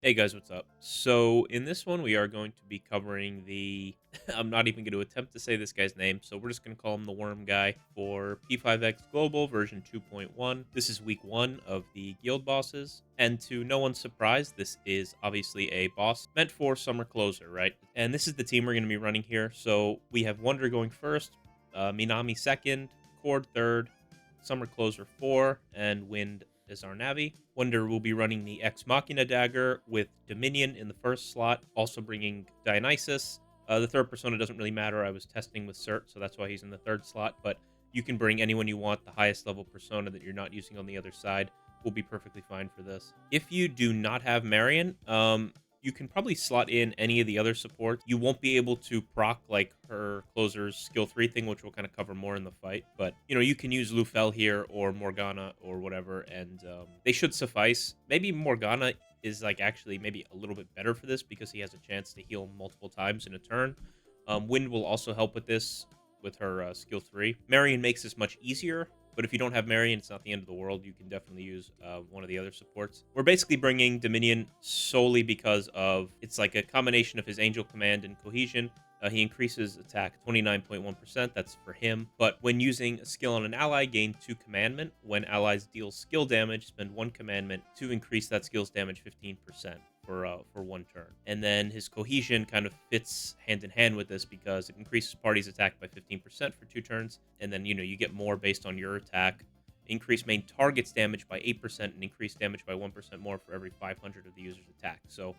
Hey guys, what's up? So in this one, we are going to be covering the. I'm not even going to attempt to say this guy's name, so we're just going to call him the Worm Guy for P5X Global version 2.1. This is week one of the guild bosses, and to no one's surprise, this is obviously a boss meant for Summer Closer, right? And this is the team we're going to be running here. So we have Wonder going first, Minami second, Cord third, Summer Closer 4, and Wind is our Navi. Wonder will be running the Ex Machina dagger with Dominion in the first slot, also bringing Dionysus. The third persona doesn't really matter. I was testing with Cert, so that's why he's in the third slot, but you can bring anyone you want. The highest level persona that you're not using on the other side will be perfectly fine for this. If you do not have Marion, you can probably slot in any of the other supports. You won't be able to proc like her closer's skill 3 thing, which we'll kind of cover more in the fight. But, you can use Lufel here or Morgana or whatever, and they should suffice. Maybe Morgana is like actually maybe a little bit better for this because he has a chance to heal multiple times in a turn. Wind will also help with this with her skill 3. Marion makes this much easier, but if you don't have Marion, it's not the end of the world. You can definitely use one of the other supports. We're basically bringing Dominion solely because of it's like a combination of his Angel Command and Cohesion. He increases attack 29.1%. That's for him. But when using a skill on an ally, gain 2 commandment. When allies deal skill damage, spend 1 commandment to increase that skill's damage 15% for 1 turn. And then his cohesion kind of fits hand in hand with this because it increases party's attack by 15% for 2 turns, and then you get more based on your attack. Increase main target's damage by 8% and increase damage by 1% more for every 500 of the user's attack. So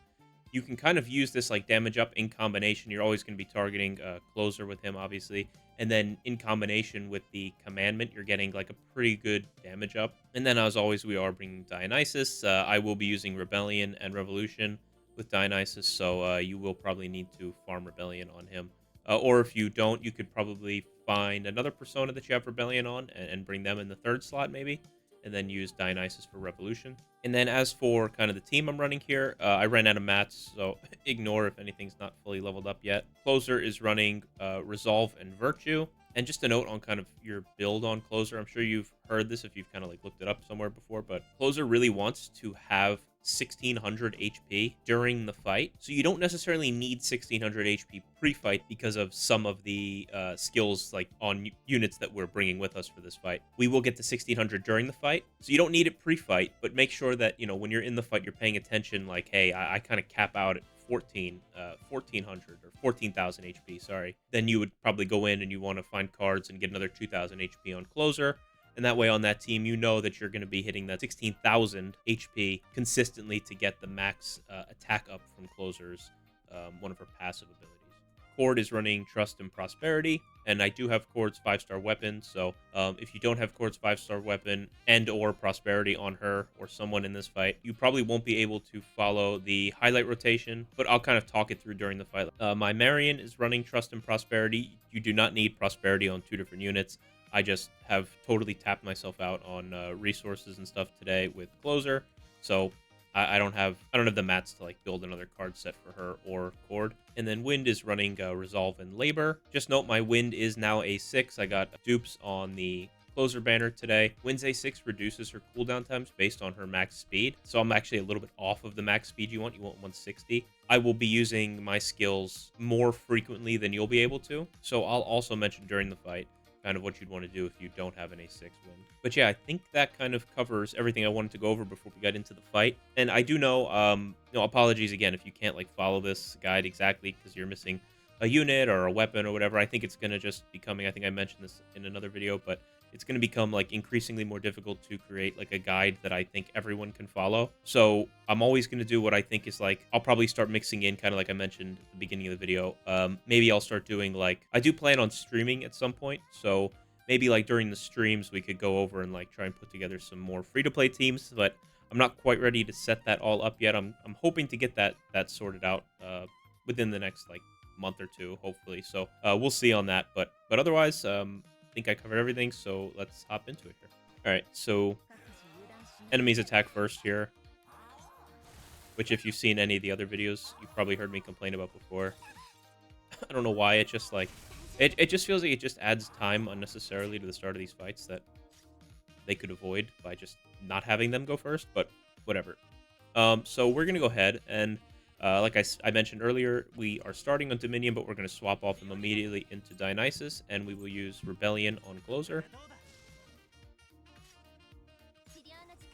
you can kind of use this like damage up in combination. You're always going to be targeting closer with him, obviously. And then in combination with the commandment, you're getting like a pretty good damage up. And then as always, we are bringing Dionysus. I will be using Rebellion and Revolution with Dionysus, so you will probably need to farm Rebellion on him. Or if you don't, you could probably find another persona that you have Rebellion on and bring them in the third slot maybe, and then use Dionysus for Revolution. And then as for kind of the team I'm running here, I ran out of mats, so ignore if anything's not fully leveled up yet. Closer is running Resolve and Virtue. And just a note on kind of your build on Closer. I'm sure you've heard this if you've kind of like looked it up somewhere before, but Closer really wants to have 1600 HP during the fight. So you don't necessarily need 1600 HP pre-fight because of some of the skills like on units that we're bringing with us for this fight. We will get to 1600 during the fight. So you don't need it pre-fight, but make sure that, when you're in the fight, you're paying attention like, hey, I kind of cap out at 1400 or 14,000 HP, sorry. Then you would probably go in and you want to find cards and get another 2,000 HP on Closer. And that way on that team, you know that you're going to be hitting that 16,000 HP consistently to get the max attack up from Closer's, one of her passive abilities. Cord is running Trust and Prosperity, and I do have Cord's 5-star weapon, so if you don't have Cord's 5-star weapon and or Prosperity on her or someone in this fight, you probably won't be able to follow the highlight rotation, but I'll kind of talk it through during the fight. My Marion is running Trust and Prosperity. You do not need Prosperity on 2 different units. I just have totally tapped myself out on resources and stuff today with Closer, so I don't have the mats to like build another card set for her or Cord. And then Wind is running Resolve and Labor. Just note my Wind is now A6. I got dupes on the Closer banner today. Wind's A6 reduces her cooldown times based on her max speed, so I'm actually a little bit off of the max speed you want. You want 160. I will be using my skills more frequently than you'll be able to, so I'll also mention during the fight kind of what you'd want to do if you don't have an A6 Wind. But yeah, I think that kind of covers everything I wanted to go over before we got into the fight. And I do know, apologies again if you can't like follow this guide exactly because you're missing a unit or a weapon or whatever. I think it's going to just be coming, I think I mentioned this in another video, but it's going to become like increasingly more difficult to create like a guide that I think everyone can follow. So I'm always going to do what I think is like, I'll probably start mixing in kind of like I mentioned at the beginning of the video. Maybe I'll start doing like, I do plan on streaming at some point. So maybe like during the streams, we could go over and like try and put together some more free-to-play teams, but I'm not quite ready to set that all up yet. I'm hoping to get that sorted out within the next like month or two, hopefully. So we'll see on that. But otherwise, I think I covered everything, so let's hop into it here. All right, so enemies attack first here, which if you've seen any of the other videos, you've probably heard me complain about before. I don't know why, it just like, it just feels like it just adds time unnecessarily to the start of these fights that they could avoid by just not having them go first, but whatever. So we're going to go ahead and, like I mentioned earlier, we are starting on Dominion, but we're going to swap off them immediately into Dionysus, and we will use Rebellion on Closer.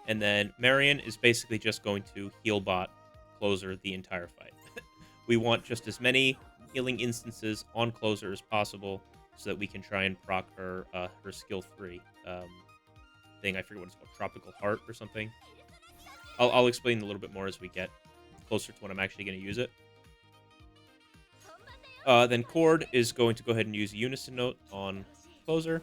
And then Marion is basically just going to heal bot Closer the entire fight. We want just as many healing instances on Closer as possible so that we can try and proc her her skill 3 thing. I forget what it's called, Tropical Heart or something. I'll explain a little bit more as we get closer to when I'm actually going to use it. Then Cord is going to go ahead and use Unison Note on Closer.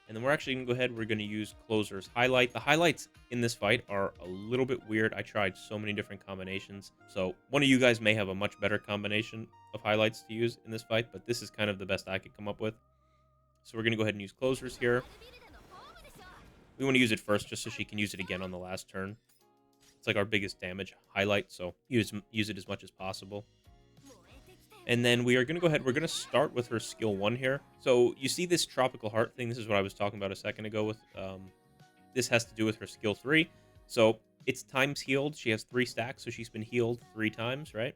And then we're actually going to go ahead, we're going to use Closer's Highlight. The highlights in this fight are a little bit weird. I tried so many different combinations. So one of you guys may have a much better combination of highlights to use in this fight, but this is kind of the best I could come up with. So we're going to go ahead and use Closers here. We want to use it first just so she can use it again on the last turn. It's like our biggest damage highlight, so use it as much as possible. And then we are going to go ahead, we're going to start with her skill 1 here. So you see this Tropical Heart thing, this is what I was talking about a second ago with, this has to do with her skill 3. So it's times healed, she has 3 stacks, so she's been healed 3 times, right?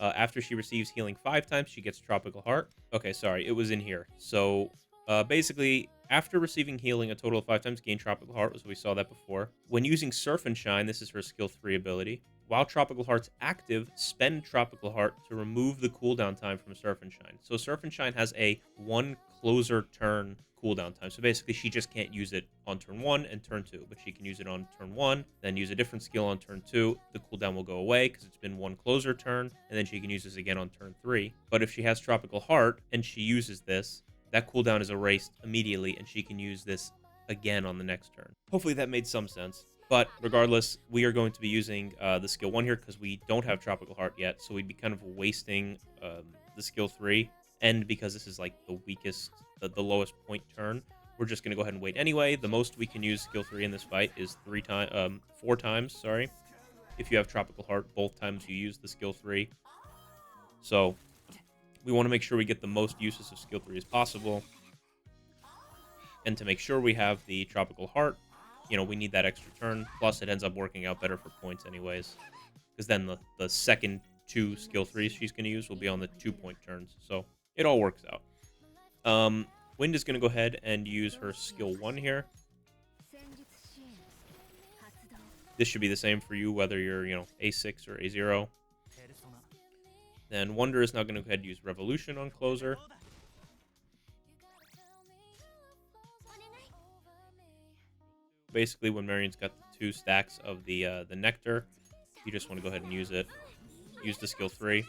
After she receives healing 5 times, she gets Tropical Heart. Okay, sorry, it was in here. So basically, after receiving healing a total of 5 times, gain Tropical Heart, as we saw that before. When using Surf and Shine, this is her skill 3 ability. While Tropical Heart's active, spend Tropical Heart to remove the cooldown time from Surf and Shine. So Surf and Shine has a 1 closer turn cooldown time. So basically, she just can't use it on turn 1 and turn 2, but she can use it on turn 1, then use a different skill on turn 2. The cooldown will go away because it's been 1 closer turn, and then she can use this again on turn 3. But if she has Tropical Heart and she uses this, that cooldown is erased immediately, and she can use this again on the next turn. Hopefully that made some sense. But regardless, we are going to be using the skill 1 here because we don't have Tropical Heart yet, so we'd be kind of wasting the skill 3. And because this is like the weakest, the lowest point turn, we're just going to go ahead and wait anyway. The most we can use skill 3 in this fight is 4 times, sorry. If you have Tropical Heart, both times you use the skill 3. So we want to make sure we get the most uses of skill 3 as possible. And to make sure we have the Tropical Heart, you know, we need that extra turn. Plus, it ends up working out better for points anyways. Because then the second 2 skill 3s she's going to use will be on the 2-point turns. So it all works out. Wind is going to go ahead and use her skill 1 here. This should be the same for you, whether you're, you know, A6 or A0. Then Wonder is now going to go ahead and use Revolution on Closer. Basically, when Marion's got the 2 stacks of the Nectar, you just want to go ahead and use it. Use the skill 3.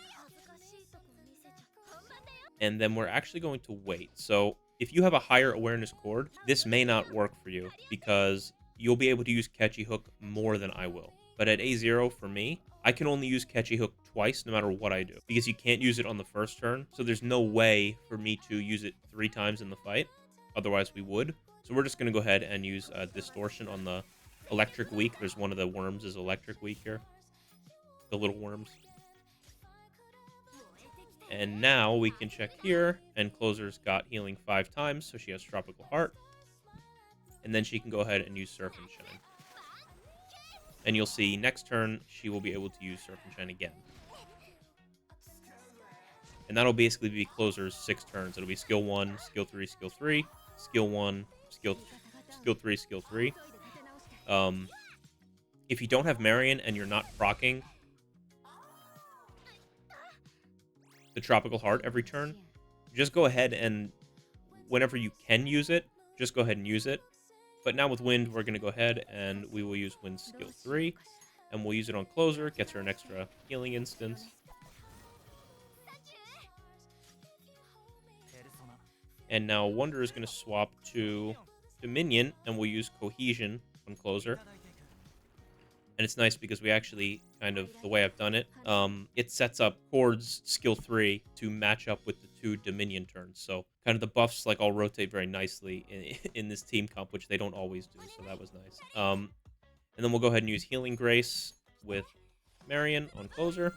And then we're actually going to wait. So if you have a higher awareness cord, this may not work for you because you'll be able to use Catchy Hook more than I will. But at A0, for me, I can only use Catchy Hook twice no matter what I do because you can't use it on the first turn. So there's no way for me to use it 3 times in the fight. Otherwise, we would. So we're just going to go ahead and use Distortion on the Electric Weak. There's one of the worms is Electric Weak here. The little worms. And now we can check here, and Closer's got healing 5 times, so she has Tropical Heart. And then she can go ahead and use Surf and Shine. And you'll see next turn, she will be able to use Surf and Shine again. And that'll basically be Closer's 6 turns. It'll be skill 1, skill 3, skill 3, skill 1, skill 3, skill 3. If you don't have Marion and you're not proccing the Tropical Heart every turn, just go ahead and whenever you can use it, just go ahead and use it. But now with Wind, we're going to go ahead and we will use Wind skill 3, and we'll use it on Closer. It gets her an extra healing instance. And now Wonder is going to swap to Dominion, and we'll use Cohesion on Closer. And it's nice because we actually kind of, the way I've done it, it sets up Cord's skill 3 to match up with the 2 Dominion turns. So kind of the buffs like all rotate very nicely in this team comp, which they don't always do. So that was nice. And then we'll go ahead and use Healing Grace with Marion on Closer.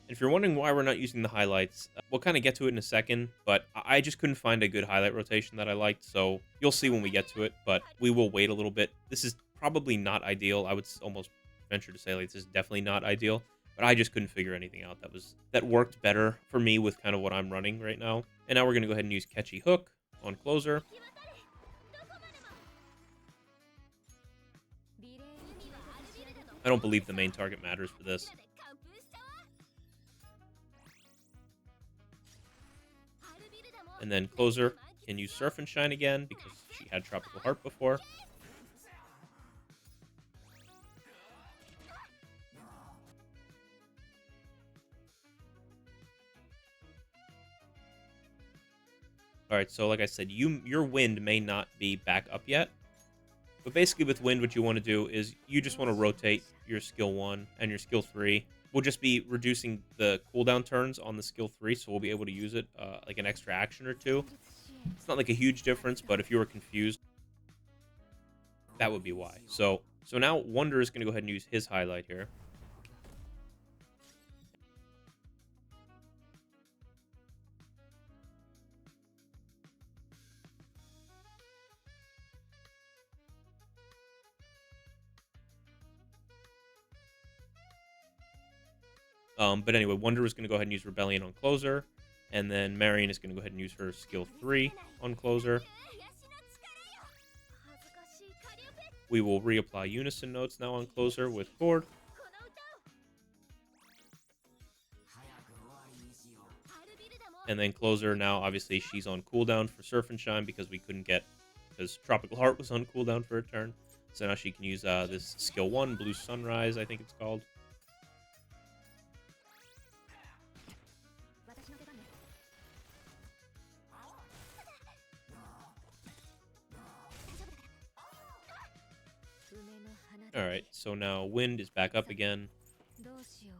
And if you're wondering why we're not using the highlights, we'll kind of get to it in a second, but I just couldn't find a good highlight rotation that I liked, so you'll see when we get to it, but we will wait a little bit. This is probably not ideal. I would almost venture to say like this is definitely not ideal, but I just couldn't figure anything out that worked better for me with kind of what I'm running right now. And now we're going to go ahead and use Catchy Hook on closer. I don't believe the main target matters for this. And then closer can use Surf and Shine again because she had Tropical Heart before. Alright, so like I said, your wind may not be back up yet. But basically with wind, what you want to do is you just want to rotate your skill 1 and your skill 3. We'll just be reducing the cooldown turns on the skill 3, so we'll be able to use it like an extra action or 2. It's not like a huge difference, but if you were confused, that would be why. So now Wonder is going to go ahead and use his highlight here. But anyway, Wonder is going to go ahead and use Rebellion on closer. And then Marion is going to go ahead and use her skill 3 on closer. We will reapply Unison notes now on closer with Chord. And then closer now, obviously, she's on cooldown for Surf and Shine because Tropical Heart was on cooldown for a turn. So now she can use this skill 1, Blue Sunrise, I think it's called. Alright, so now Wind is back up again.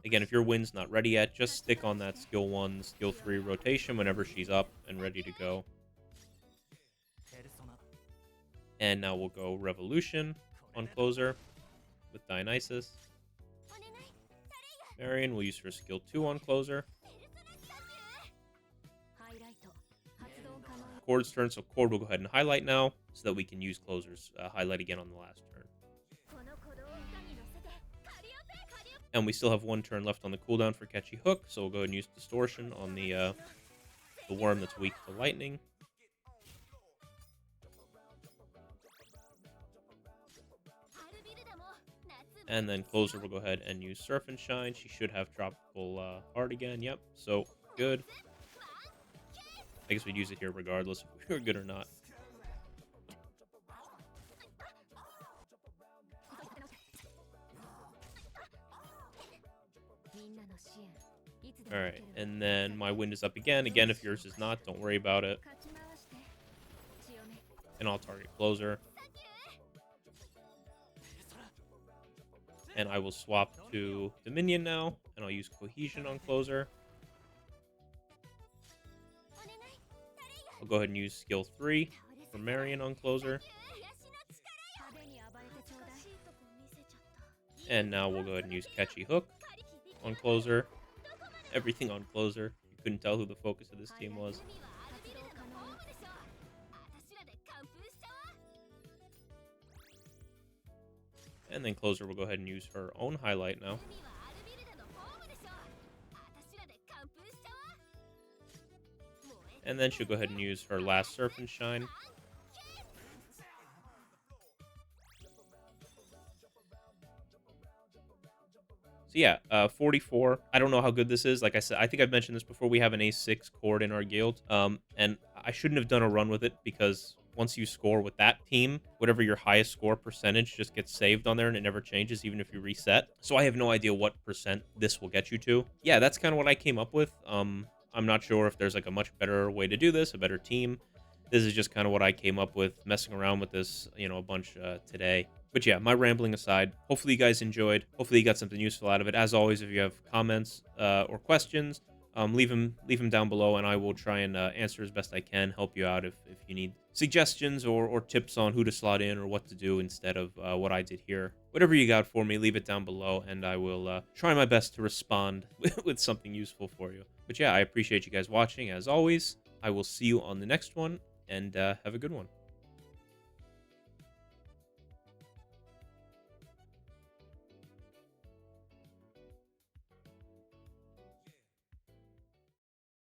Again, if your Wind's not ready yet, just stick on that skill 1, skill 3 rotation whenever she's up and ready to go. And now we'll go Revolution on closer with Dionysus. Marion will use her skill 2 on closer. Chord's turn, so Chord will go ahead and highlight now so that we can use closer's highlight again on the last turn. And we still have 1 turn left on the cooldown for Catchy Hook, so we'll go ahead and use Distortion on the worm that's weak to lightning. And then closer will go ahead and use Surf and Shine. She should have Tropical Heart again. Yep, so good. I guess we'd use it here regardless if we were good or not. Alright, and then my Wind is up again. Again, if yours is not, don't worry about it. And I'll target closer. And I will swap to Dominion now, and I'll use Cohesion on closer. I'll go ahead and use skill 3 for Marion on closer. And now we'll go ahead and use Catchy Hook on closer. Everything on closer. You couldn't tell who the focus of this team was. And then closer will go ahead and use her own highlight now. And then she'll go ahead and use her last Surf and Shine. So yeah, 44. I don't know how good this is. Like I said, I think I've mentioned this before. We have an A6 Chord in our guild. And I shouldn't have done a run with it because once you score with that team, whatever your highest score percentage just gets saved on there and it never changes even if you reset. So I have no idea what percent this will get you to. Yeah, that's kind of what I came up with. I'm not sure if there's like a much better way to do this, a better team. This is just kind of what I came up with, messing around with this, a bunch today. But yeah, my rambling aside, hopefully you guys enjoyed. Hopefully you got something useful out of it. As always, if you have comments or questions, leave him down below, and I will try and answer as best I can, help you out if you need suggestions or tips on who to slot in or what to do instead of what I did here. Whatever you got for me, leave it down below, and I will try my best to respond with something useful for you. But yeah, I appreciate you guys watching as always. I will see you on the next one, and have a good one.